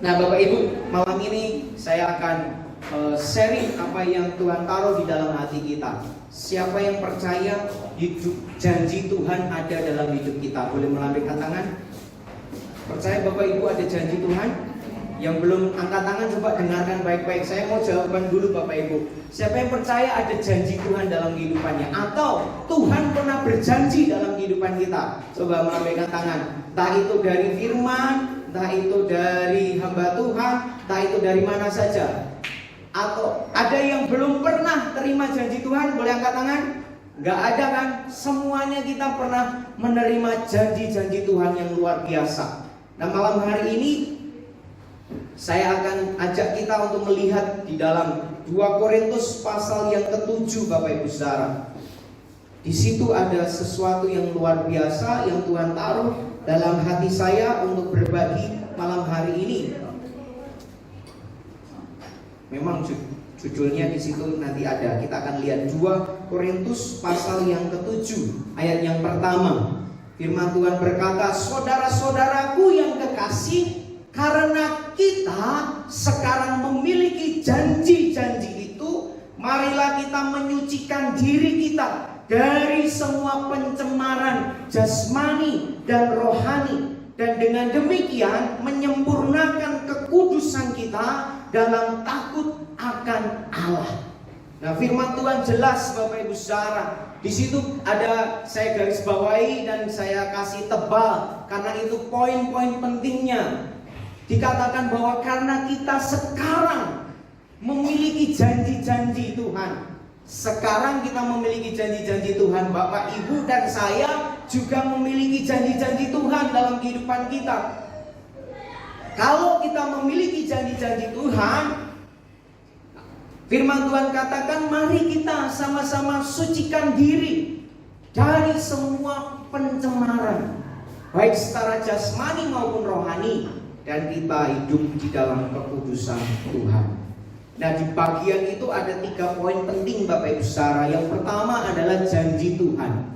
Nah Bapak Ibu, malam ini saya akan sharing apa yang Tuhan taruh di dalam hati kita. Siapa yang percaya hidup janji Tuhan ada dalam hidup kita? Boleh melambaikan tangan? Percaya Bapak Ibu ada janji Tuhan? Yang belum angkat tangan coba dengarkan baik-baik. Saya mau jawaban dulu Bapak Ibu. Siapa yang percaya ada janji Tuhan dalam kehidupannya? Atau Tuhan pernah berjanji dalam kehidupan kita? Coba melambaikan tangan. Entah itu dari firman, entah itu dari hamba Tuhan, entah itu dari mana saja. Atau ada yang belum pernah terima janji Tuhan? Boleh angkat tangan? Gak ada kan? Semuanya kita pernah menerima janji-janji Tuhan yang luar biasa. Nah malam hari ini saya akan ajak kita untuk melihat di dalam 2 Korintus pasal yang ke-7 Bapak Ibu Saudara. Di situ ada sesuatu yang luar biasa yang Tuhan taruh dalam hati saya untuk berbagi malam hari ini. Memang judulnya di situ nanti ada. Kita akan lihat 2 Korintus pasal yang ke-7 ayat yang pertama. Firman Tuhan berkata, saudara-saudaraku yang kekasih, karena kita sekarang memiliki janji-janji itu, marilah kita menyucikan diri kita dari semua pencemaran jasmani dan rohani, dan dengan demikian menyempurnakan kekudusan kita dalam takut akan Allah. Nah firman Tuhan jelas Bapak Ibu Saudara. Di situ ada saya garis bawahi dan saya kasih tebal karena itu poin-poin pentingnya. Dikatakan bahwa karena kita sekarang memiliki janji-janji Tuhan. Sekarang kita memiliki janji-janji Tuhan. Bapak, Ibu dan saya juga memiliki janji-janji Tuhan dalam kehidupan kita. Kalau kita memiliki janji-janji Tuhan, firman Tuhan katakan mari kita sama-sama sucikan diri dari semua pencemaran, baik secara jasmani maupun rohani, dan kita hidup di dalam kekudusan Tuhan. Nah di bagian itu ada 3 poin penting Bapak Ibu Saudara. Yang pertama adalah janji Tuhan.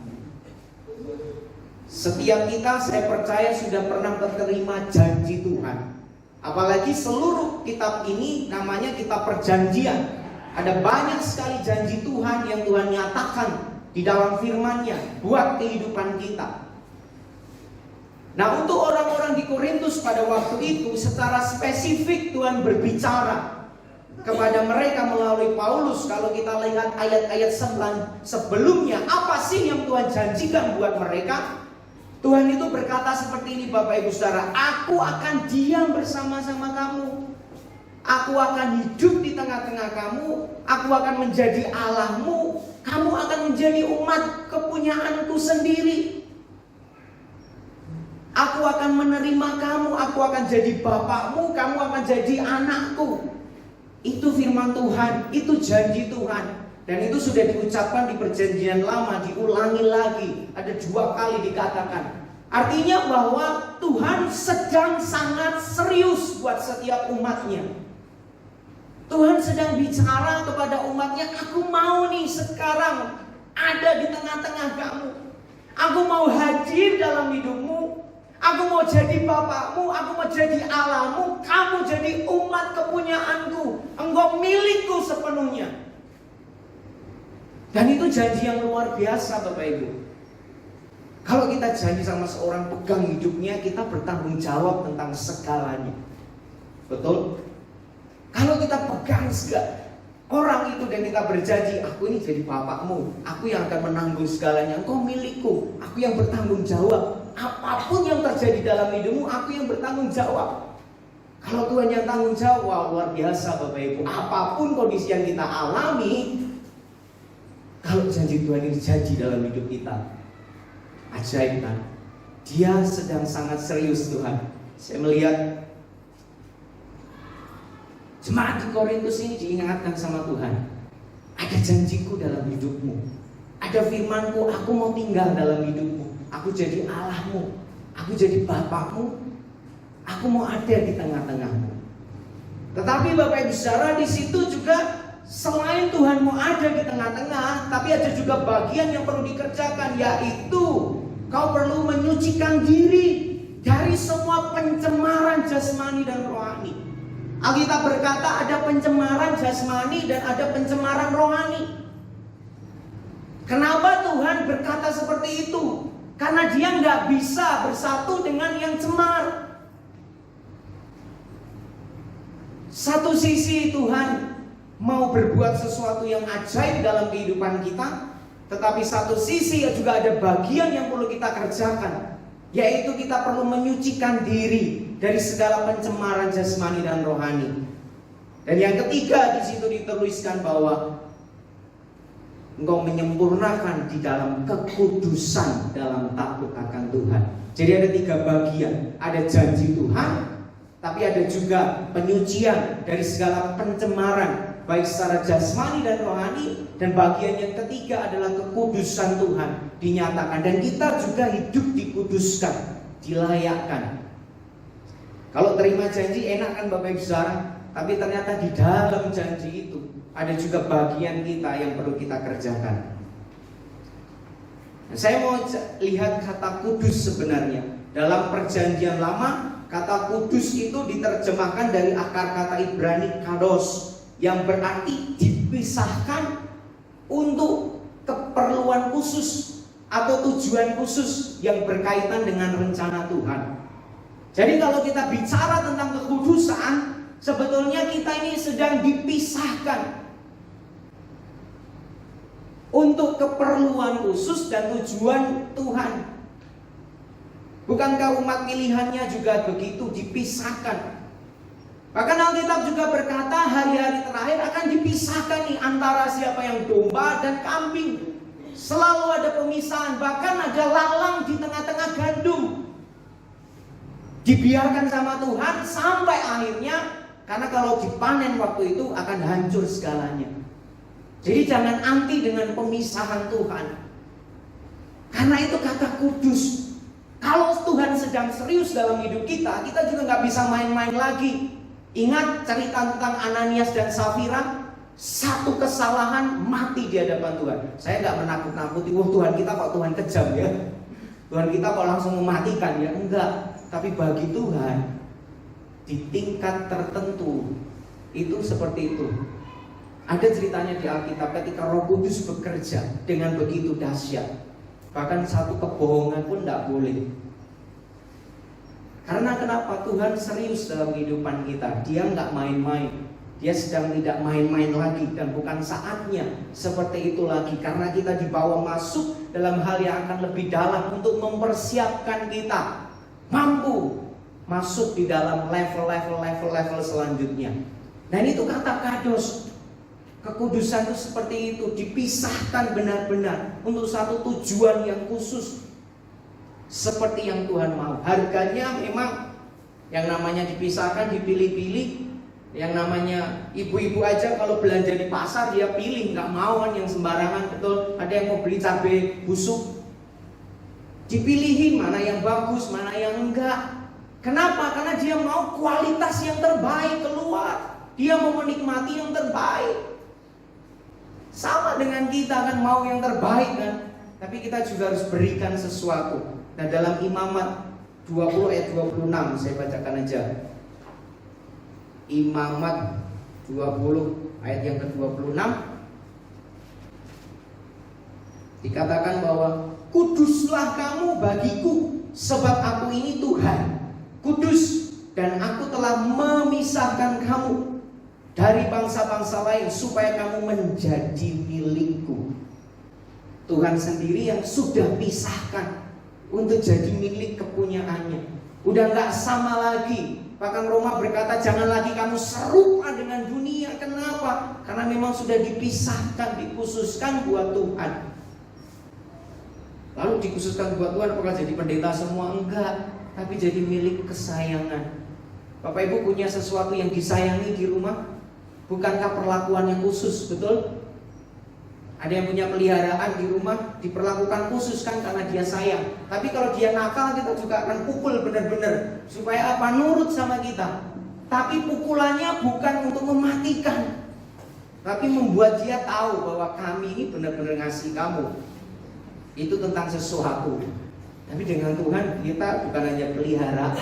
Setiap kita saya percaya sudah pernah menerima janji Tuhan. Apalagi seluruh kitab ini namanya kitab perjanjian. Ada banyak sekali janji Tuhan yang Tuhan nyatakan di dalam firman-Nya buat kehidupan kita. Nah untuk orang-orang di Korintus pada waktu itu secara spesifik Tuhan berbicara kepada mereka melalui Paulus. Kalau kita lihat ayat-ayat sebelumnya, apa sih yang Tuhan janjikan buat mereka? Tuhan itu berkata seperti ini Bapak Ibu Saudara, aku akan diam bersama-sama kamu, aku akan hidup di tengah-tengah kamu, aku akan menjadi Allahmu, kamu akan menjadi umat kepunyaanku sendiri. Aku akan menerima kamu, aku akan jadi bapakmu, kamu akan jadi anakku. Itu firman Tuhan, itu janji Tuhan. Dan itu sudah diucapkan di perjanjian lama, diulangi lagi. Ada 2 kali dikatakan. Artinya bahwa Tuhan sedang sangat serius buat setiap umatnya. Tuhan sedang bicara kepada umatnya, aku mau nih sekarang ada di tengah-tengah kamu. Aku mau hadir dalam hidupmu. Aku mau jadi bapakmu, aku mau jadi Allahmu, kamu jadi umat kepunyaanku, engkau milikku sepenuhnya. Dan itu janji yang luar biasa Bapak Ibu. Kalau kita janji sama seorang pegang hidupnya, kita bertanggung jawab tentang segalanya. Betul? Kalau kita pegang orang itu dan kita berjanji, aku ini jadi bapakmu, aku yang akan menanggung segalanya, engkau milikku, aku yang bertanggung jawab. Apapun yang terjadi dalam hidupmu, aku yang bertanggung jawab. Kalau Tuhan yang tanggung jawab, wah, luar biasa Bapak Ibu. Apapun kondisi yang kita alami, kalau janji Tuhan ini janji dalam hidup kita, ajaib kan? Dia sedang sangat serius Tuhan. Saya melihat jemaat di Korintus ini diingatkan sama Tuhan. Ada janjiku dalam hidupmu, ada firmanku, aku mau tinggal dalam hidupmu, aku jadi Allahmu, aku jadi bapakmu, aku mau ada di tengah-tengahmu. Tetapi Bapak Ibu Saudara, di situ juga selain Tuhan mau ada di tengah-tengah, tapi ada juga bagian yang perlu dikerjakan, yaitu kau perlu menyucikan diri dari semua pencemaran jasmani dan rohani. Alkitab berkata ada pencemaran jasmani dan ada pencemaran rohani. Kenapa Tuhan berkata seperti itu? Karena dia nggak bisa bersatu dengan yang cemar. Satu sisi Tuhan mau berbuat sesuatu yang ajaib dalam kehidupan kita, tetapi satu sisi juga ada bagian yang perlu kita kerjakan, yaitu kita perlu menyucikan diri dari segala pencemaran jasmani dan rohani. Dan yang ketiga di situ dituliskan bahwa engkau menyempurnakan di dalam kekudusan dalam takut akan Tuhan. Jadi ada 3 bagian. Ada janji Tuhan, tapi ada juga penyucian dari segala pencemaran, baik secara jasmani dan rohani. Dan bagian yang ketiga adalah kekudusan Tuhan dinyatakan. Dan kita juga hidup dikuduskan, dilayakkan. Kalau terima janji enak kan Bapak Ibu Saudara, tapi ternyata di dalam janji itu ada juga bagian kita yang perlu kita kerjakan. Saya mau lihat kata kudus sebenarnya. Dalam perjanjian lama, kata kudus itu diterjemahkan dari akar kata Ibrani kados, yang berarti dipisahkan untuk keperluan khusus atau tujuan khusus yang berkaitan dengan rencana Tuhan. Jadi kalau kita bicara tentang kekudusan, sebetulnya kita ini sedang dipisahkan untuk keperluan khusus dan tujuan Tuhan. Bukankah umat pilihannya juga begitu dipisahkan? Bahkan Alkitab juga berkata hari-hari terakhir akan dipisahkan nih antara siapa yang domba dan kambing. Selalu ada pemisahan, bahkan ada lalang di tengah-tengah gandum. Dibiarkan sama Tuhan sampai akhirnya, karena kalau dipanen waktu itu akan hancur segalanya. Jadi jangan anti dengan pemisahan Tuhan. Karena itu kata kudus. Kalau Tuhan sedang serius dalam hidup kita, kita juga nggak bisa main-main lagi. Ingat cerita tentang Ananias dan Safira, satu kesalahan mati di hadapan Tuhan. Saya nggak menakut-nakuti, wah Tuhan kita kok Tuhan kejam ya, Tuhan kita kok langsung mematikan ya, enggak. Tapi bagi Tuhan di tingkat tertentu itu seperti itu. Ada ceritanya di Alkitab ketika Roh Kudus bekerja dengan begitu dahsyat, bahkan satu kebohongan pun tidak boleh. Karena kenapa? Tuhan serius dalam kehidupan kita. Dia nggak main-main. Dia sedang tidak main-main lagi, dan bukan saatnya seperti itu lagi. Karena kita dibawa masuk dalam hal yang akan lebih dalam untuk mempersiapkan kita mampu masuk di dalam level selanjutnya. Dan itu kata kados. Kekudusan itu seperti itu, dipisahkan benar-benar untuk satu tujuan yang khusus, seperti yang Tuhan mau. Harganya memang yang namanya dipisahkan, dipilih-pilih. Yang namanya ibu-ibu aja kalau belanja di pasar dia pilih, nggak mau kan yang sembarangan, betul. Ada yang mau beli cabai busuk, dipilihin mana yang bagus, mana yang enggak. Kenapa? Karena dia mau kualitas yang terbaik keluar. Dia mau menikmati yang terbaik. Sama dengan kita kan mau yang terbaik kan, tapi kita juga harus berikan sesuatu. Nah dalam Imamat 20 ayat 26 saya bacakan aja. Imamat 20 ayat yang ke-26 dikatakan bahwa kuduslah kamu bagiku, sebab aku ini Tuhan kudus, dan aku telah memisahkan kamu dari bangsa-bangsa lain supaya kamu menjadi milikku. Tuhan sendiri yang sudah pisahkan untuk jadi milik kepunyaannya. Udah gak sama lagi. Bahkan Roma berkata jangan lagi kamu serupa dengan dunia. Kenapa? Karena memang sudah dipisahkan, dikhususkan buat Tuhan. Lalu dikhususkan buat Tuhan apakah jadi pendeta semua? Enggak, tapi jadi milik kesayangan. Bapak Ibu punya sesuatu yang disayangi di rumah? Bukankah perlakuan yang khusus, betul? Ada yang punya peliharaan di rumah, diperlakukan khusus kan karena dia sayang. Tapi kalau dia nakal, kita juga akan pukul benar-benar. Supaya apa? Nurut sama kita. Tapi pukulannya bukan untuk mematikan, tapi membuat dia tahu bahwa kami ini benar-benar ngasih kamu. Itu tentang sesuatu. Tapi dengan Tuhan kita bukan hanya peliharaan,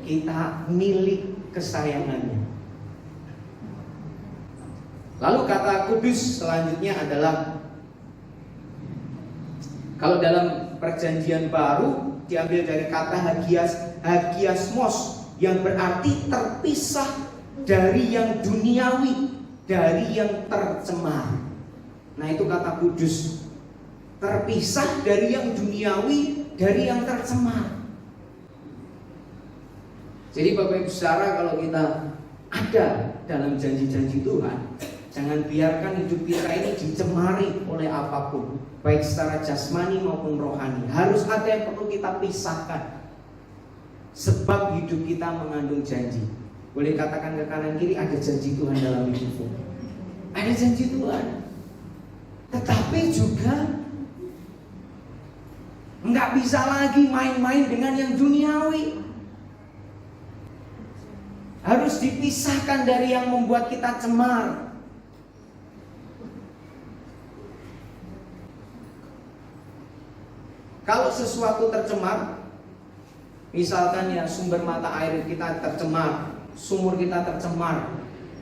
kita milik kesayangannya. Lalu kata kudus selanjutnya adalah, kalau dalam perjanjian baru diambil dari kata hagiasmos, yang berarti terpisah dari yang duniawi, dari yang tercemar. Nah itu kata kudus, terpisah dari yang duniawi, dari yang tercemar. Jadi Bapak Ibu Saudara, kalau kita ada dalam janji-janji Tuhan, jangan biarkan hidup kita ini dicemari oleh apapun, baik secara jasmani maupun rohani. Harus ada yang perlu kita pisahkan, sebab hidup kita mengandung janji. Boleh katakan ke kanan kiri, ada janji Tuhan dalam hidupmu. Ada janji Tuhan. Tetapi juga nggak bisa lagi main-main dengan yang duniawi. Harus dipisahkan dari yang membuat kita cemar. Kalau sesuatu tercemar, misalkan ya sumber mata air kita tercemar, sumur kita tercemar,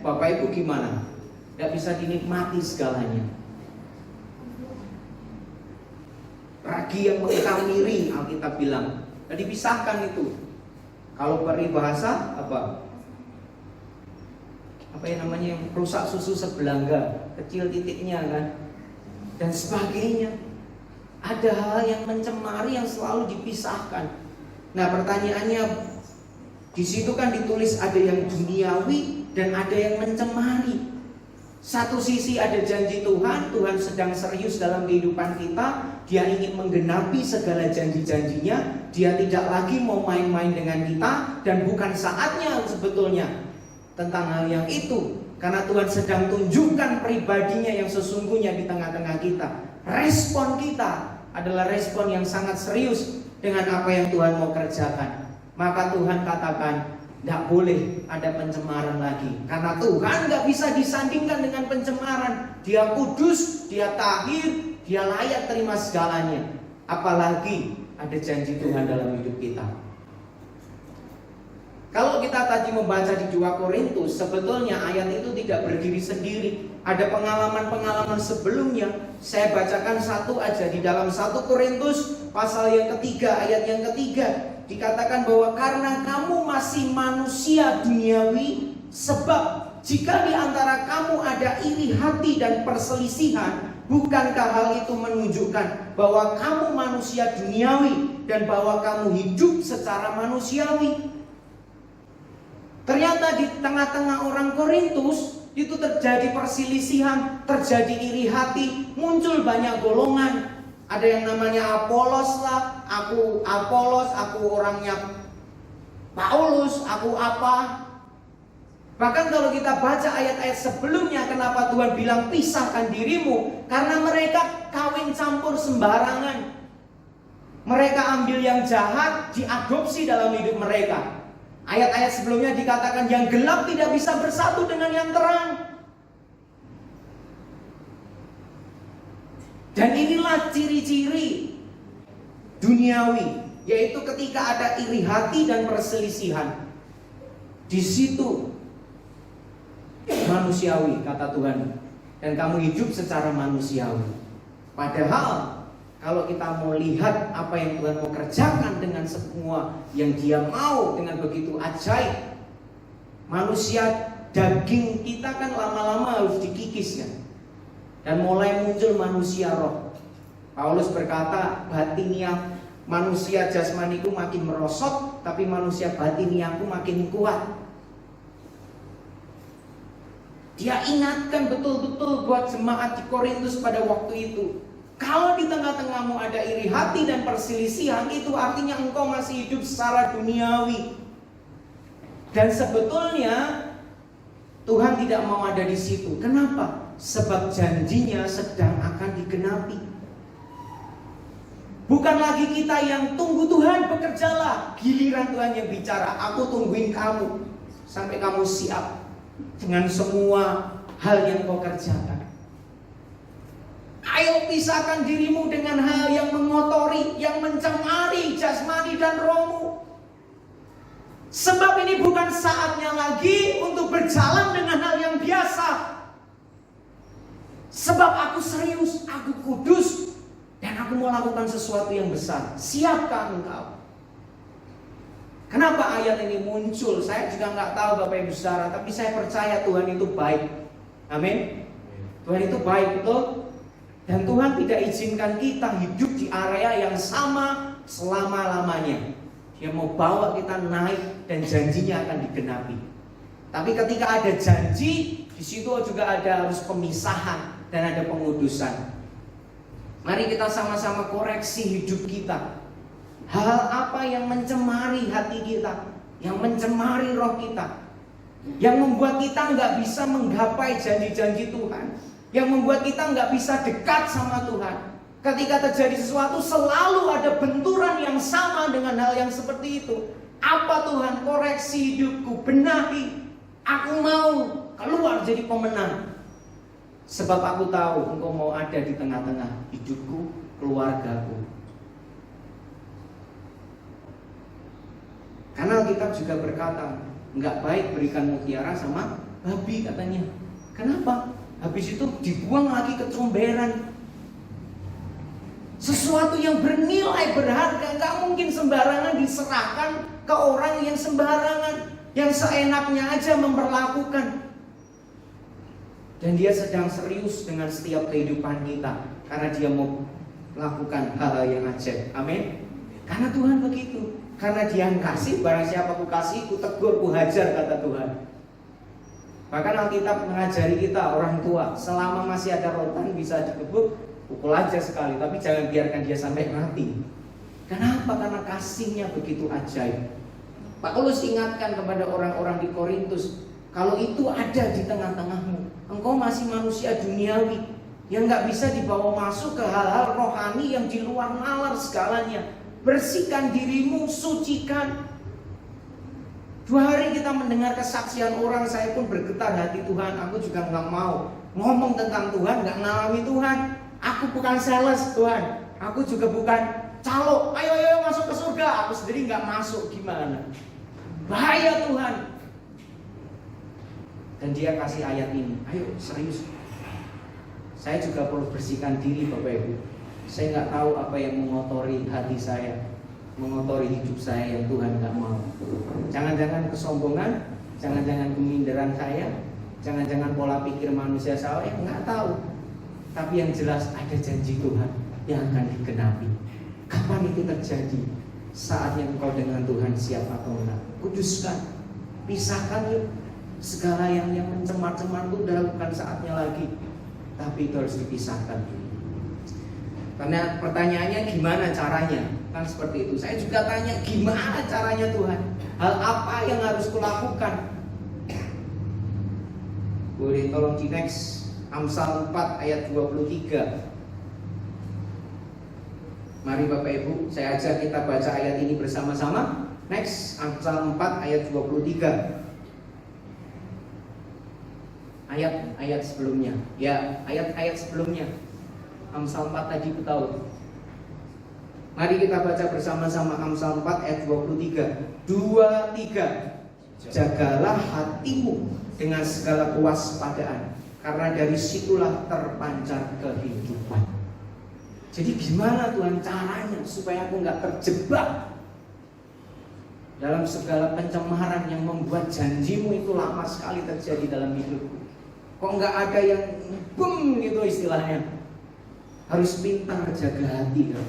Bapak Ibu gimana? Tidak bisa dinikmati segalanya. Ragi yang mengkamiri, Alkitab bilang, dan dipisahkan itu. Kalau peribahasa apa yang namanya, yang rusak susu sebelangga, kecil titiknya kan, dan sebagainya. Ada hal yang mencemari yang selalu dipisahkan. Nah pertanyaannya, di situ kan ditulis ada yang duniawi dan ada yang mencemari. Satu sisi ada janji Tuhan, Tuhan sedang serius dalam kehidupan kita, Dia ingin menggenapi segala janji-janjinya, Dia tidak lagi mau main-main dengan kita, dan bukan saatnya sebetulnya tentang hal yang itu, karena Tuhan sedang tunjukkan pribadinya yang sesungguhnya di tengah-tengah kita. Respon kita adalah respon yang sangat serius dengan apa yang Tuhan mau kerjakan. Maka Tuhan katakan, tidak boleh ada pencemaran lagi, karena Tuhan nggak bisa disandingkan dengan pencemaran. Dia kudus, Dia tahir, Dia layak terima segalanya. Apalagi ada janji Tuhan dalam hidup kita. Kalau kita tadi membaca di 2 Korintus, sebetulnya ayat itu tidak berdiri sendiri. Ada pengalaman-pengalaman sebelumnya. Saya bacakan satu aja di dalam 1 Korintus pasal yang ketiga, ayat yang ketiga. Dikatakan bahwa karena kamu masih manusia duniawi, sebab jika di antara kamu ada iri hati dan perselisihan, bukankah hal itu menunjukkan bahwa kamu manusia duniawi dan bahwa kamu hidup secara manusiawi? Ternyata di tengah-tengah orang Korintus itu terjadi perselisihan, terjadi iri hati, muncul banyak golongan. Ada yang namanya Apolos lah, aku Apolos, aku orangnya Paulus, aku apa. Bahkan kalau kita baca ayat-ayat sebelumnya, kenapa Tuhan bilang pisahkan dirimu? Karena mereka kawin campur sembarangan. Mereka ambil yang jahat, diadopsi dalam hidup mereka. Ayat-ayat sebelumnya dikatakan yang gelap tidak bisa bersatu dengan yang terang. Dan inilah ciri-ciri duniawi, yaitu ketika ada iri hati dan perselisihan. Di situ manusiawi, kata Tuhan, dan kamu hidup secara manusiawi. Padahal kalau kita mau lihat apa yang Tuhan mau kerjakan dengan semua yang Dia mau dengan begitu ajaib, manusia daging kita kan lama-lama harus dikikis kan, dan mulai muncul manusia roh. Paulus berkata, batiniah manusia jasmaniku makin merosot, tapi manusia batiniahku makin kuat. Dia ingatkan betul-betul buat jemaat di Korintus pada waktu itu. Kalau di tengah-tengahmu ada iri hati dan perselisihan, itu artinya engkau masih hidup secara duniawi. Dan sebetulnya Tuhan tidak mau ada di situ. Kenapa? Sebab janjinya sedang akan digenapi. Bukan lagi kita yang tunggu Tuhan, bekerjalah. Giliran Tuhan yang bicara, aku tungguin kamu sampai kamu siap dengan semua hal yang kau kerjakan. Ayo pisahkan dirimu dengan hal yang mengotori, yang mencemari jasmani dan rohmu. Sebab ini bukan saatnya lagi untuk berjalan dengan hal yang biasa. Sebab aku serius, aku kudus, dan aku mau lakukan sesuatu yang besar. Siapkah engkau? Kenapa ayat ini muncul? Saya juga nggak tahu Bapak Ibu Saudara, tapi saya percaya Tuhan itu baik. Amin. Tuhan itu baik, betul? Dan Tuhan tidak izinkan kita hidup di area yang sama selama-lamanya. Dia mau bawa kita naik dan janjinya akan digenapi. Tapi ketika ada janji, di situ juga ada harus pemisahan dan ada pengudusan. Mari kita sama-sama koreksi hidup kita. Hal apa yang mencemari hati kita, yang mencemari roh kita, yang membuat kita nggak bisa menggapai janji-janji Tuhan, yang membuat kita nggak bisa dekat sama Tuhan. Ketika terjadi sesuatu selalu ada benturan yang sama dengan hal yang seperti itu. Apa Tuhan? Koreksi hidupku, benahi. Aku mau keluar jadi pemenang. Sebab aku tahu Engkau mau ada di tengah-tengah hidupku, keluargaku. Karena Alkitab juga berkata, nggak baik berikan mutiara sama babi katanya. Kenapa? Habis itu dibuang lagi ke comberan. Sesuatu yang bernilai berharga gak mungkin sembarangan diserahkan ke orang yang sembarangan, yang seenaknya aja memperlakukan. Dan dia sedang serius dengan setiap kehidupan kita, karena dia mau melakukan hal-hal yang ajaib. Amin. Karena Tuhan begitu. Karena dia yang kasih, barang siapa ku kasih, ku tegur, ku hajar, kata Tuhan. Bahkan Alkitab mengajari kita, orang tua, selama masih ada rotan bisa dikebuk, pukul aja sekali, tapi jangan biarkan dia sampai mati. Kenapa? Karena kasihnya begitu ajaib. Paulus ingatkan kepada orang-orang di Korintus, kalau itu ada di tengah-tengahmu, engkau masih manusia duniawi yang gak bisa dibawa masuk ke hal-hal rohani yang di luar nalar segalanya. Bersihkan dirimu, sucikan. 2 hari kita mendengar kesaksian orang, saya pun bergetar hati. Tuhan, aku juga gak mau ngomong tentang Tuhan, gak ngalami Tuhan. Aku bukan sales Tuhan, aku juga bukan calo. Ayo masuk ke surga. Aku sendiri nggak masuk, gimana? Bahaya Tuhan. Dan dia kasih ayat ini. Ayo serius. Saya juga perlu bersihkan diri Bapak Ibu. Saya nggak tahu apa yang mengotori hati saya, mengotori hidup saya yang Tuhan nggak mau. Jangan-jangan kesombongan, jangan-jangan keminderan saya, jangan-jangan pola pikir manusia saya, nggak tahu. Tapi yang jelas ada janji Tuhan yang akan digenapi. Kapan itu terjadi? Saatnya engkau dengan Tuhan siap atau enggak. Kuduskan, pisahkan yuk. Segala yang mencemar-cemar itu bukan saatnya lagi. Tapi itu harus dipisahkan. Karena pertanyaannya gimana caranya? Kan seperti itu. Saya juga tanya gimana caranya Tuhan? Hal apa yang harus kulakukan? Boleh tolong di next. Amsal 4 ayat 23. Mari Bapak Ibu, saya ajak kita baca ayat ini bersama-sama. Next, Amsal 4 ayat 23. Ayat sebelumnya. Ya, ayat sebelumnya. Amsal 4 tadi ku tahu. Mari kita baca bersama-sama Amsal 4 ayat 23. 2-3. Jagalah hatimu dengan segala kewaspadaan, karena dari situlah terpancar kehidupan. Jadi gimana Tuhan caranya supaya aku gak terjebak dalam segala pencemaran yang membuat janjimu itu lama sekali terjadi dalam hidupku? Kok gak ada yang bum gitu istilahnya? Harus pintar jaga hati kan?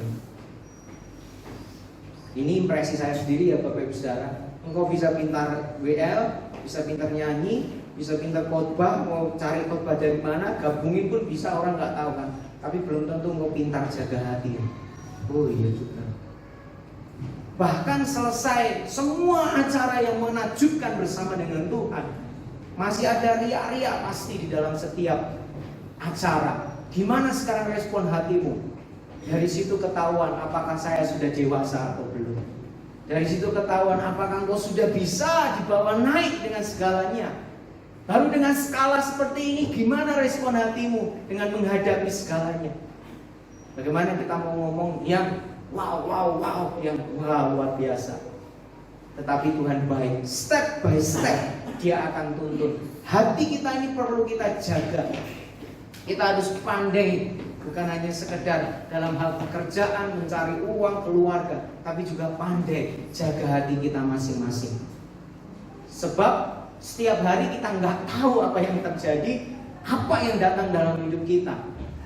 Ini impresi saya sendiri ya Bapak Ibu Saudara. Engkau bisa pintar WL, bisa pintar nyanyi, bisa pintar khotbah, mau cari khotbah dari mana, gabungin pun bisa, orang nggak tahu kan. Tapi belum tentu mau pintar jaga hati. Oh iya juga. Bahkan selesai semua acara yang menakjubkan bersama dengan Tuhan, masih ada ria-ria pasti di dalam setiap acara. Gimana sekarang respon hatimu? Dari situ ketahuan apakah saya sudah dewasa atau belum. Dari situ ketahuan apakah engkau sudah bisa dibawa naik dengan segalanya. Baru dengan skala seperti ini, gimana respon hatimu dengan menghadapi segalanya? Bagaimana kita mau ngomong yang wow, yang wow, luar biasa. Tetapi Tuhan baik, step by step Dia akan tuntun. Hati kita ini perlu kita jaga. Kita harus pandai, bukan hanya sekedar dalam hal pekerjaan, mencari uang, keluarga, tapi juga pandai jaga hati kita masing-masing. Sebab setiap hari kita nggak tahu apa yang terjadi, apa yang datang dalam hidup kita.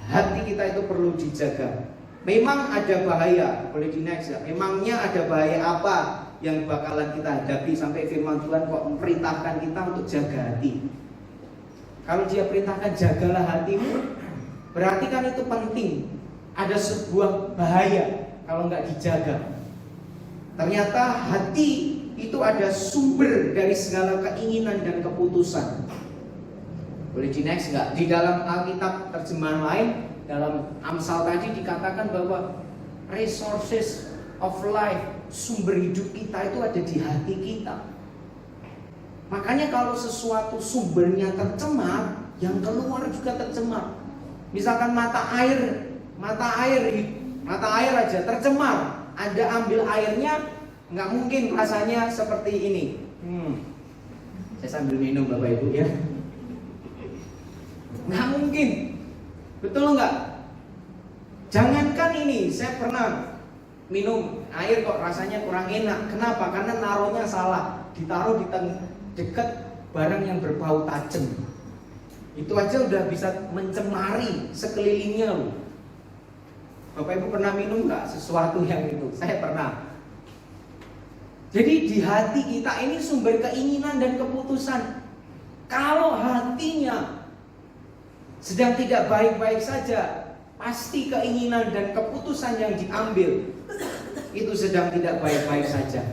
Hati kita itu perlu dijaga. Memang ada bahaya, boleh di next ya. Memangnya ada bahaya apa yang bakalan kita hadapi sampai firman Tuhan kok memerintahkan kita untuk jaga hati. Kalau Dia perintahkan jagalah hatimu, berarti kan itu penting. Ada sebuah bahaya kalau nggak dijaga. Ternyata hati itu ada sumber dari segala keinginan dan keputusan. Boleh di next nggak? Di dalam Alkitab terjemahan lain, dalam Amsal tadi dikatakan bahwa resources of life, sumber hidup kita itu ada di hati kita. Makanya kalau sesuatu sumbernya tercemar, yang keluar juga tercemar. Misalkan mata air aja tercemar, Anda ambil airnya, nggak mungkin rasanya seperti ini. Saya sambil minum Bapak Ibu ya. Nggak mungkin, betul nggak? Jangankan ini, saya pernah minum air kok rasanya kurang enak. Kenapa? Karena naruhnya salah, ditaruh di dekat barang yang berbau tajam. Itu aja udah bisa mencemari sekelilingnya loh. Bapak Ibu pernah minum nggak sesuatu yang itu? Saya pernah. Jadi di hati kita ini sumber keinginan dan keputusan. Kalau hatinya sedang tidak baik-baik saja, pasti keinginan dan keputusan yang diambil itu sedang tidak baik-baik saja.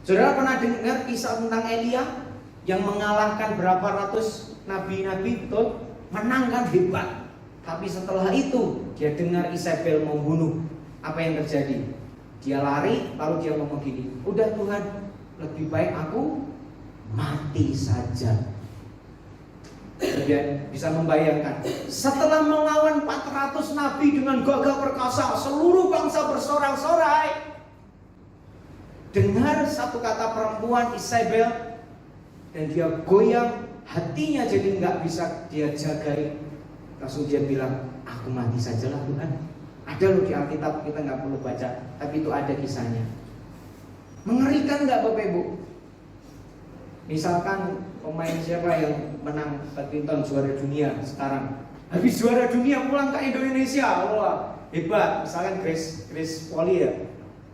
Saudara pernah dengar kisah tentang Elia yang mengalahkan berapa ratus nabi-nabi, betul? Menang kan, hebat. Tapi setelah itu dia dengar Isabel mau bunuh. Apa yang terjadi? Dia lari, lalu dia ngomong gini, udah Tuhan, lebih baik aku mati saja. Kemudian bisa membayangkan, setelah melawan 400 nabi dengan gagah perkasa, seluruh bangsa bersorak-sorai, dengar satu kata perempuan Isabel, dan dia goyang, hatinya jadi nggak bisa dia jagai. Langsung dia bilang, aku mati sajalah Tuhan. Ada loh di Alkitab, kita nggak perlu baca, tapi itu ada kisahnya. Mengerikan nggak Bapak Ibu? Misalkan pemain siapa yang menang badminton juara dunia sekarang, habis juara dunia pulang ke Indonesia, wah hebat. Misalkan Grace Poli ya,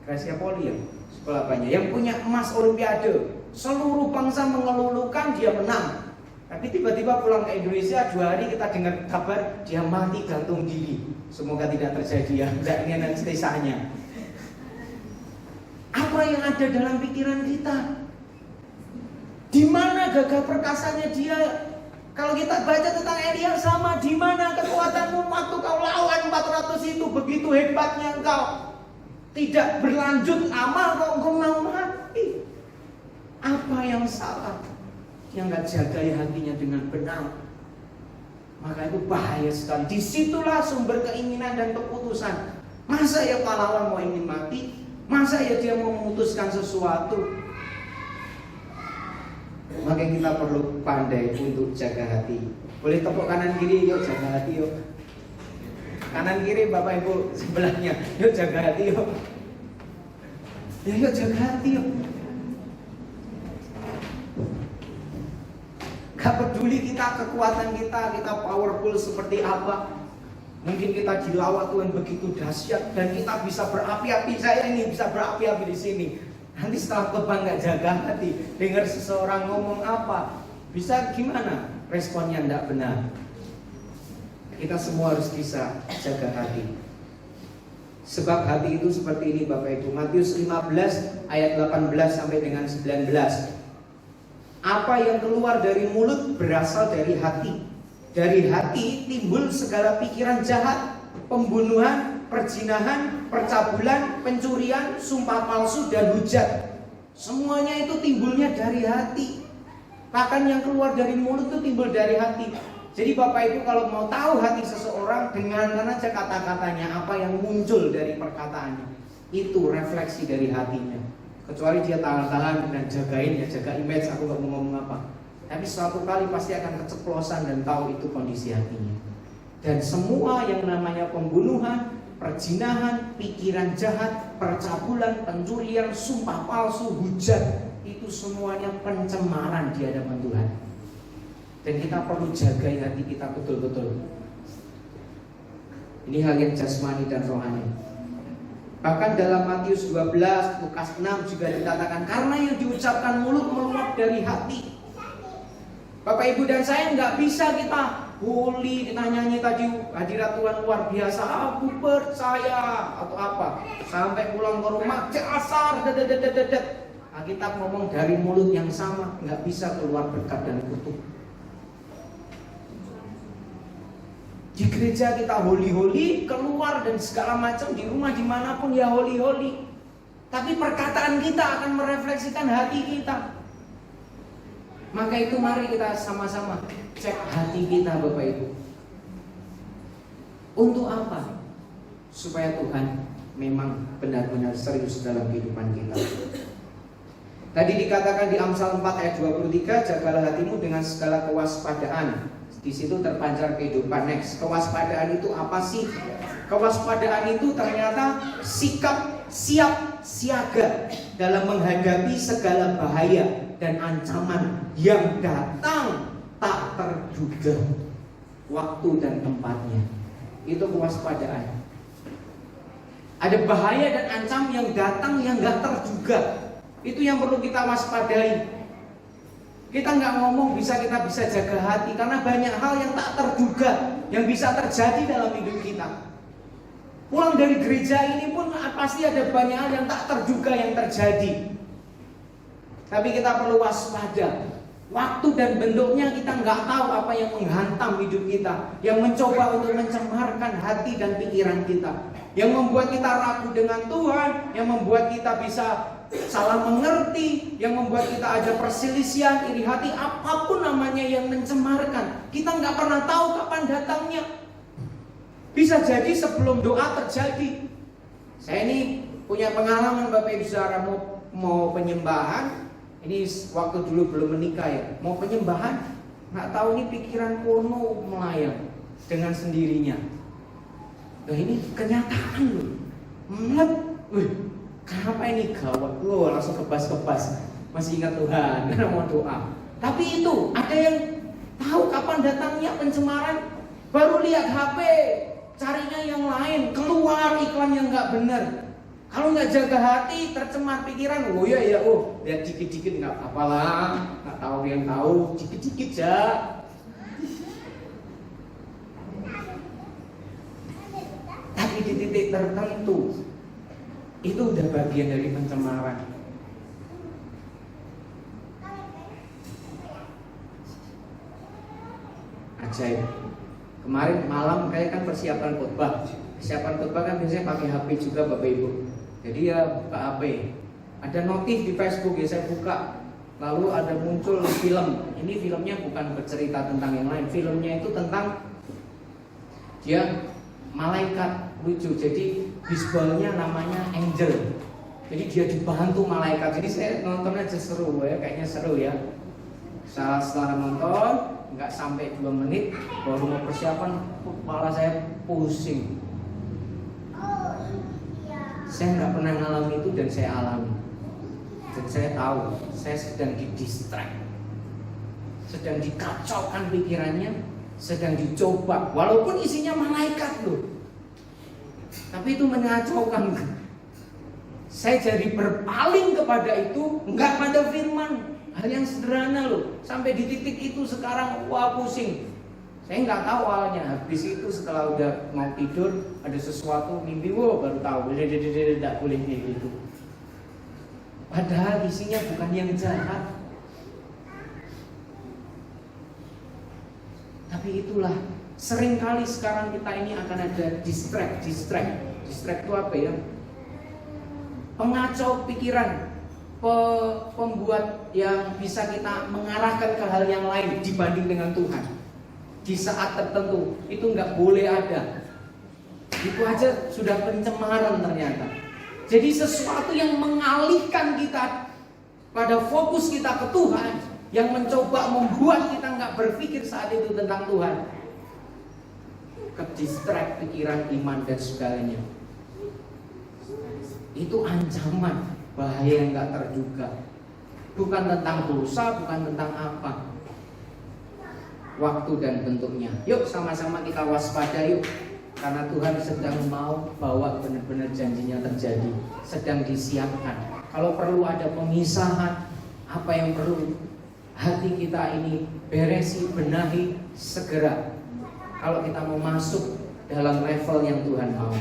Gracia Poli ya, sekolah apanya, yang punya emas Olimpiade, seluruh bangsa mengelulukan dia menang. Tapi tiba-tiba pulang ke Indonesia 2 hari kita dengar kabar dia mati gantung diri. Semoga tidak terjadi ya, tidak ingin anestesianya. Apa yang ada dalam pikiran kita? Di mana gagah perkasanya dia? Kalau kita baca tentang Elia sama, di mana kekuatanmu waktu kau lawan 400 itu, begitu hebatnya engkau. Tidak berlanjut amal kok engkau mau mati. Apa yang salah? Dia nggak jagai hatinya dengan benar. Maka itu bahaya sekali. Disitulah sumber keinginan dan keputusan. Masa ya pahlawan mau ingin mati? Masa ya dia mau memutuskan sesuatu? Maka kita perlu pandai untuk jaga hati. Boleh tepuk kanan kiri, yuk jaga hati yuk. Kanan kiri Bapak Ibu sebelahnya, yuk jaga hati yuk. Ya yuk jaga hati yuk. Gak peduli kita kekuatan kita powerful seperti apa. Mungkin kita dilawat Tuhan begitu dahsyat dan kita bisa berapi-api. Saya ini bisa berapi-api di sini. Nanti setelah khotbah nggak jaga hati, dengar seseorang ngomong apa, bisa gimana? Responnya tidak benar. Kita semua harus bisa jaga hati. Sebab hati itu seperti ini Bapak Ibu. Matius 15 ayat 18 sampai dengan 19. Apa yang keluar dari mulut berasal dari hati. Dari hati timbul segala pikiran jahat, pembunuhan, perzinahan, percabulan, pencurian, sumpah palsu, dan hujat. Semuanya itu timbulnya dari hati. Bahkan yang keluar dari mulut itu timbul dari hati. Jadi Bapak Ibu kalau mau tahu hati seseorang, dengarkan aja kata-katanya, apa yang muncul dari perkataannya. Itu refleksi dari hatinya. Kecuali dia tahan-tahan dan jagain, ya jaga image, aku gak mau ngomong apa. Tapi suatu kali pasti akan keceplosan dan tahu itu kondisi hatinya. Dan semua yang namanya pembunuhan, perzinahan, pikiran jahat, percabulan, pencurian, sumpah palsu, hujat, itu semuanya pencemaran di hadapan Tuhan. Dan kita perlu jaga hati kita betul-betul. Ini hal yang jasmani dan rohani. Bahkan dalam Matius 12, Lukas 6 juga dikatakan, karena yang diucapkan mulut meluap dari hati. Bapak Ibu dan saya nggak bisa kita holy, kita nyanyi tadi hadirat Tuhan luar biasa, aku percaya atau apa, sampai pulang ke rumah jasar, Alkitab ngomong dari mulut yang sama nggak bisa keluar berkat dan kutuk. Di gereja kita holy-holy, keluar dan segala macam, di rumah dimanapun ya holy-holy. Tapi perkataan kita akan merefleksikan hati kita. Maka itu mari kita sama-sama cek hati kita Bapak Ibu. Untuk apa? Supaya Tuhan memang benar-benar serius dalam kehidupan kita. Tadi dikatakan di Amsal 4 ayat 23, jagalah hatimu dengan segala kewaspadaan. Di situ terpancar kehidupan. Next, kewaspadaan itu apa sih? Kewaspadaan itu ternyata sikap siap siaga dalam menghadapi segala bahaya dan ancaman yang datang tak terduga waktu dan tempatnya. Itu kewaspadaan. Ada bahaya dan ancam yang datang yang gak terduga. Itu yang perlu kita waspadai. Kita nggak ngomong kita bisa jaga hati karena banyak hal yang tak terduga yang bisa terjadi dalam hidup kita. Pulang dari gereja ini pun pasti ada banyak hal yang tak terduga yang terjadi. Tapi kita perlu waspada. Waktu dan bentuknya kita nggak tahu apa yang menghantam hidup kita, yang mencoba untuk mencemarkan hati dan pikiran kita, yang membuat kita ragu dengan Tuhan, yang membuat kita bisa salah mengerti, yang membuat kita ada perselisihan, iri hati, apapun namanya yang mencemarkan. Kita nggak pernah tahu kapan datangnya. Bisa jadi sebelum doa terjadi. Saya ini punya pengalaman Bapak Ibu Saudara, mau penyembahan. Ini waktu dulu belum menikah ya. Mau penyembahan, nggak tahu ini pikiran porno melayang dengan sendirinya. Nah ini kenyataan loh. Kenapa ini gawat? Langsung kebas-kebas. Masih ingat Tuhan, karena mau doa. Tapi itu ada yang tahu kapan datangnya pencemaran. Baru lihat HP, carinya yang lain, keluar iklan yang nggak benar. Kalau nggak jaga hati, tercemar pikiran. Lihat dikit-dikit nggak apa-apalah, nggak tahu yang tahu, dikit-dikit ya. Tapi di titik tertentu, itu udah bagian dari pencemaran. Ajaib. Kemarin malam kayak kan persiapan khotbah. Persiapan khotbah kan biasanya pakai HP juga Bapak Ibu. Jadi ya buka HP. Ada notif di Facebook ya saya buka. Lalu ada muncul film. Ini filmnya bukan bercerita tentang yang lain. Filmnya itu tentang dia malaikat lucu. Jadi visualnya namanya Angel. Jadi dia dibantu malaikat. Jadi saya nonton aja seru ya, kayaknya seru ya. Setelah nonton nggak sampai 2 menit baru mau persiapan, kepala saya pusing. Saya nggak pernah ngalami itu dan saya alami. Dan saya tahu saya sedang didistract, sedang dikacaukan pikirannya, sedang dicoba. Walaupun isinya malaikat loh, tapi itu mengacaukan. Saya jadi berpaling kepada itu, nggak pada firman. Hal yang sederhana loh. Sampai di titik itu sekarang pusing. Saya nggak tahu awalnya. Habis itu setelah udah mau tidur ada sesuatu mimpi, baru tahu. Tidak boleh kayak gitu. Padahal isinya bukan yang jahat. Tapi itulah seringkali sekarang kita ini akan ada distract itu apa ya? Pengacau pikiran. pembuat yang bisa kita mengarahkan ke hal yang lain dibanding dengan Tuhan. Di saat tertentu itu nggak boleh ada. Itu aja sudah pencemaran ternyata. Jadi sesuatu yang mengalihkan kita pada fokus kita ke Tuhan, yang mencoba membuat kita nggak berpikir saat itu tentang Tuhan, ke-distract pikiran, iman dan segalanya. Itu ancaman, bahaya yang nggak terduga. Bukan tentang dosa, bukan tentang apa. Waktu dan bentuknya. Yuk sama-sama kita waspada yuk. Karena Tuhan sedang mau bawa benar-benar janjinya terjadi. Sedang disiapkan. Kalau perlu ada pemisahan, apa yang perlu hati kita ini beresi, benahi, segera. Kalau kita mau masuk dalam level yang Tuhan mau.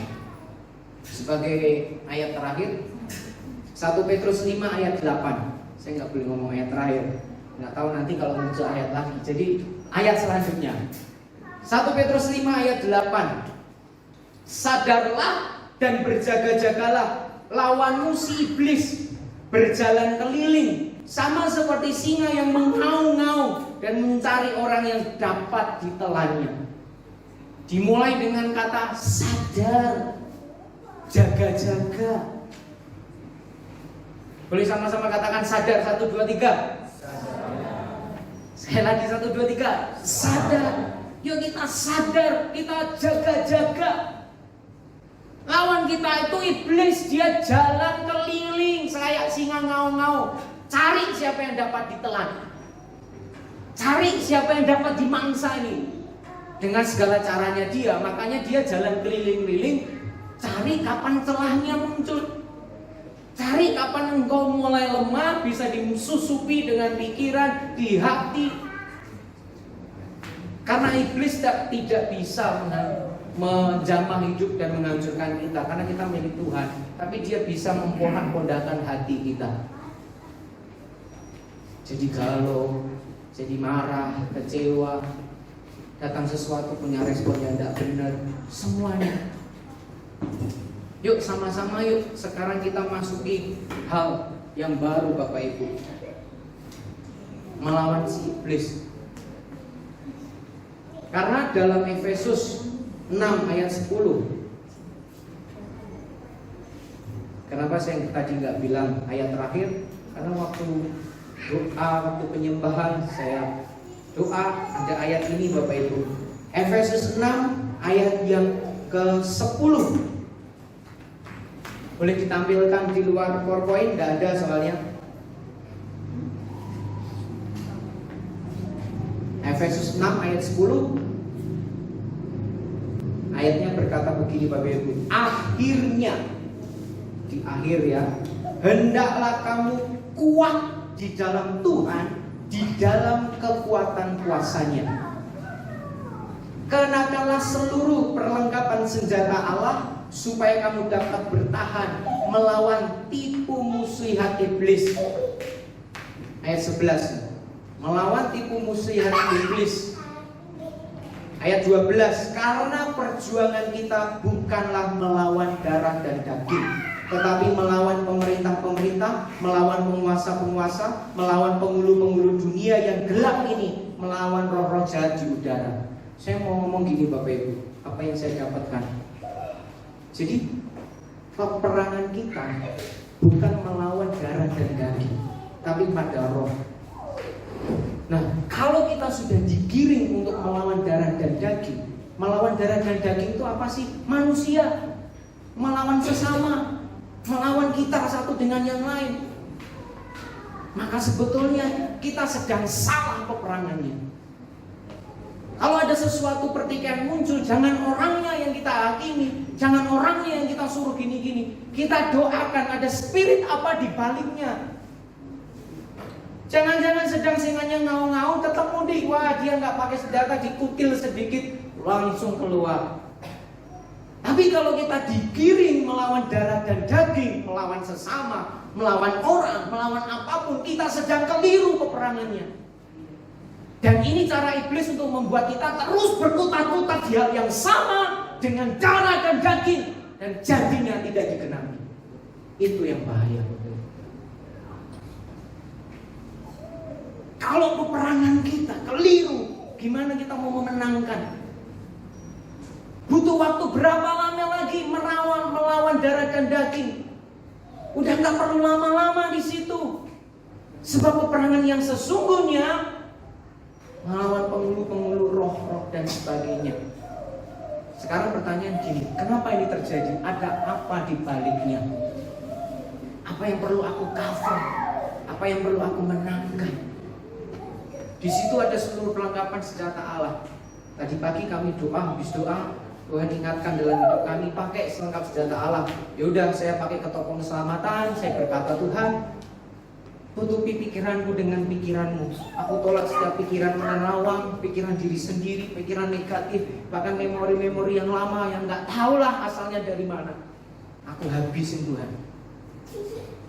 Sebagai ayat terakhir, 1 Petrus 5 ayat 8. Saya nggak boleh ngomong ayat terakhir, nggak tahu nanti kalau muncul ayat lagi. Jadi ayat selanjutnya 1 Petrus 5 ayat 8. Sadarlah dan berjaga-jagalah, lawanmu si iblis berjalan keliling sama seperti singa yang mengaum-ngaum dan mencari orang yang dapat ditelannya. Dimulai dengan kata sadar, jaga-jaga. Boleh sama-sama katakan sadar, 1, 2, 3. Sekali lagi 1, 2, 3. Sadar. Yuk kita sadar, kita jaga-jaga. Lawan kita itu iblis, dia jalan keliling kayak singa ngaung-ngaung, cari siapa yang dapat ditelan, cari siapa yang dapat dimangsa ini. Dengan segala caranya dia, makanya dia jalan keliling-keliling, cari kapan celahnya muncul, cari kapan engkau mulai lemah, bisa disusupi dengan pikiran di hati. Karena iblis tidak bisa menjamah hidup dan menghancurkan kita, karena kita milik Tuhan. Tapi dia bisa memponak-pondakan hati kita. Jadi galau, jadi marah, kecewa, datang sesuatu punya respon yang tidak benar, semuanya. Yuk sama-sama yuk sekarang kita masuki hal yang baru Bapak Ibu, melawan si iblis. Karena dalam Efesus 6 ayat 10, kenapa saya tadi nggak bilang ayat terakhir? Karena waktu doa, waktu penyembahan saya doa ada ayat ini Bapak Ibu. Efesus 6 ayat yang ke-10. Boleh ditampilkan di luar PowerPoint, nggak ada soalnya. Efesus 6 ayat 10. Ayatnya berkata begini Bapak Ibu. Akhirnya, di akhir ya, hendaklah kamu kuat di dalam Tuhan, di dalam kekuatan kuasanya. Kenakanlah seluruh perlengkapan senjata Allah, supaya kamu dapat bertahan melawan tipu muslihat iblis. Ayat 11. Melawan tipu muslihat iblis. Ayat 12. Karena perjuangan kita bukanlah melawan darah dan daging, tetapi melawan pemerintah-pemerintah, melawan penguasa-penguasa, melawan penghulu-penghulu dunia yang gelap ini, melawan roh-roh jahat di udara. Saya mau ngomong gini Bapak Ibu, apa yang saya dapatkan. Jadi peperangan kita bukan melawan darah dan daging, tapi pada roh. Nah, kalau kita sudah digiring untuk melawan darah dan daging, melawan darah dan daging itu apa sih? Manusia, melawan sesama, melawan kita satu dengan yang lain. Maka sebetulnya kita sedang salah peperangannya. Kalau ada sesuatu pertikaian muncul, jangan orangnya yang kita hakimi, jangan orangnya yang kita suruh gini-gini. Kita doakan ada spirit apa di baliknya. Jangan-jangan sedang singanya ngaung-ngaung, ketemu di, wah dia nggak pakai senjata, dikutil sedikit langsung keluar. Tapi kalau kita digiring melawan darah dan daging, melawan sesama, melawan orang, melawan apapun, kita sedang keliru peperangannya. Dan ini cara iblis untuk membuat kita terus berkutat-kutat di hal yang sama dengan darah dan daging, dan jadinya tidak digenapi. Itu yang bahaya. Kalau peperangan kita keliru, gimana kita mau memenangkan? Butuh waktu berapa lama lagi melawan darah dan daging? Udah nggak perlu lama-lama di situ. Sebab peperangan yang sesungguhnya melawan penghulu-penghulu roh-roh dan sebagainya. Sekarang pertanyaan gini, kenapa ini terjadi? Ada apa di baliknya? Apa yang perlu aku cover? Apa yang perlu aku menangkan? Di situ ada seluruh perlengkapan senjata Allah. Tadi pagi kami habis doa, Tuhan ingatkan dalam hidup kami pakai selengkap senjata Allah. Ya udah, saya pakai ketopong keselamatan. Saya berkata, Tuhan, tutupi pikiranku dengan pikiranmu. Aku tolak setiap pikiran menerawang, pikiran diri sendiri, pikiran negatif, bahkan memori-memori yang lama yang nggak tahulah asalnya dari mana. Aku habisin Tuhan.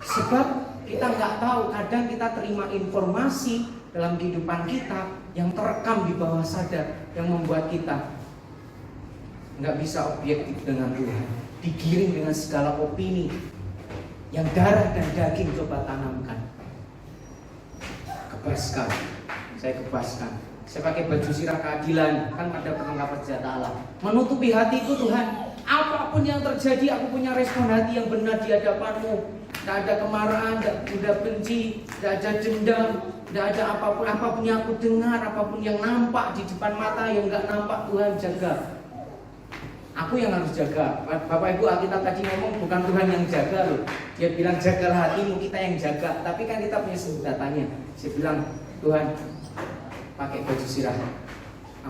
Sebab kita nggak tahu, kadang kita terima informasi dalam kehidupan kita yang terekam di bawah sadar, yang membuat kita nggak bisa objektif dengan Tuhan, digiring dengan segala opini yang darah dan daging coba tanamkan. Kebaskan, saya kebaskan. Saya pakai baju sirah keadilan, kan ada perlengkapan senjata Allah. Menutupi hatiku Tuhan, apapun yang terjadi aku punya respon hati yang benar di hadapan-Mu. Tidak ada kemarahan, tidak ada benci, tidak ada dendam, tidak ada apapun yang aku dengar, apapun yang nampak di depan mata yang nggak nampak, Tuhan jaga. Aku yang harus jaga. Bapak Ibu, Alkitab tadi ngomong bukan Tuhan yang jaga loh. Dia bilang jagalah hatimu, kita yang jaga. Tapi kan kita punya senjatanya. Saya bilang, Tuhan, pakai baju sirah.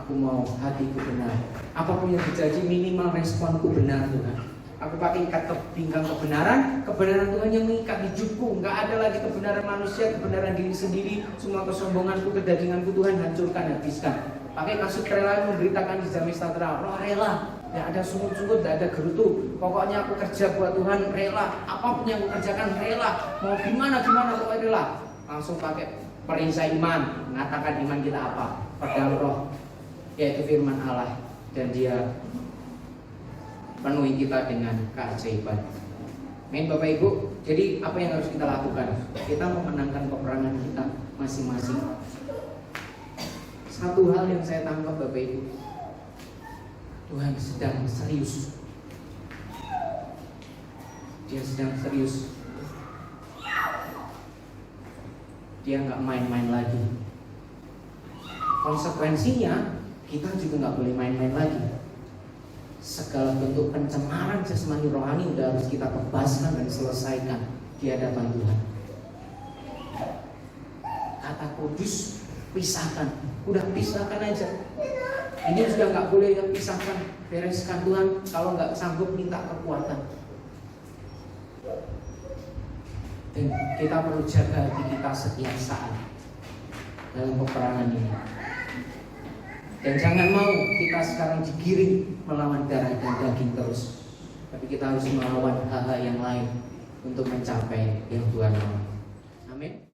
Aku mau hatiku benar. Apapun yang terjadi, minimal responku benar Tuhan. Aku pakai ikat pinggang kebenaran Tuhan yang mengikat hidupku. Nggak ada lagi kebenaran manusia, kebenaran diri sendiri. Semua kesombonganku, kedaginganku Tuhan hancurkan, habiskan. Pakai maksud rela memberitakan di Damai Sejahtera. Roh rela, tidak ada sungut-sungut, tidak ada gerutu. Pokoknya aku kerja buat Tuhan, rela. Apapun yang aku kerjakan rela. Mau gimana pokoknya rela. Langsung pakai perisai iman, mengatakan iman kita apa? Pedang roh, yaitu firman Allah. Dan dia penuhi kita dengan keajaiban. Amin Bapak Ibu. Jadi apa yang harus kita lakukan? Kita memenangkan peperangan kita masing-masing. Satu hal yang saya tangkap Bapak Ibu, Tuhan sedang serius. Dia sedang serius. Dia nggak main-main lagi. Konsekuensinya kita juga nggak boleh main-main lagi. Segala bentuk pencemaran jasmani rohani udah harus kita bebaskan dan selesaikan di hadapan Tuhan. Kata kudus, pisahkan. Udah pisahkan aja. Ini sudah nggak boleh yang pisahkan. Bereskan Tuhan. Kalau nggak sanggup minta kekuatan. Dan kita perlu jaga hati kita setiap saat dalam peperangan ini. Dan jangan mau kita sekarang digiring melawan darah dan daging terus. Tapi kita harus melawan hal-hal yang lain untuk mencapai yang Tuhan mau. Amin.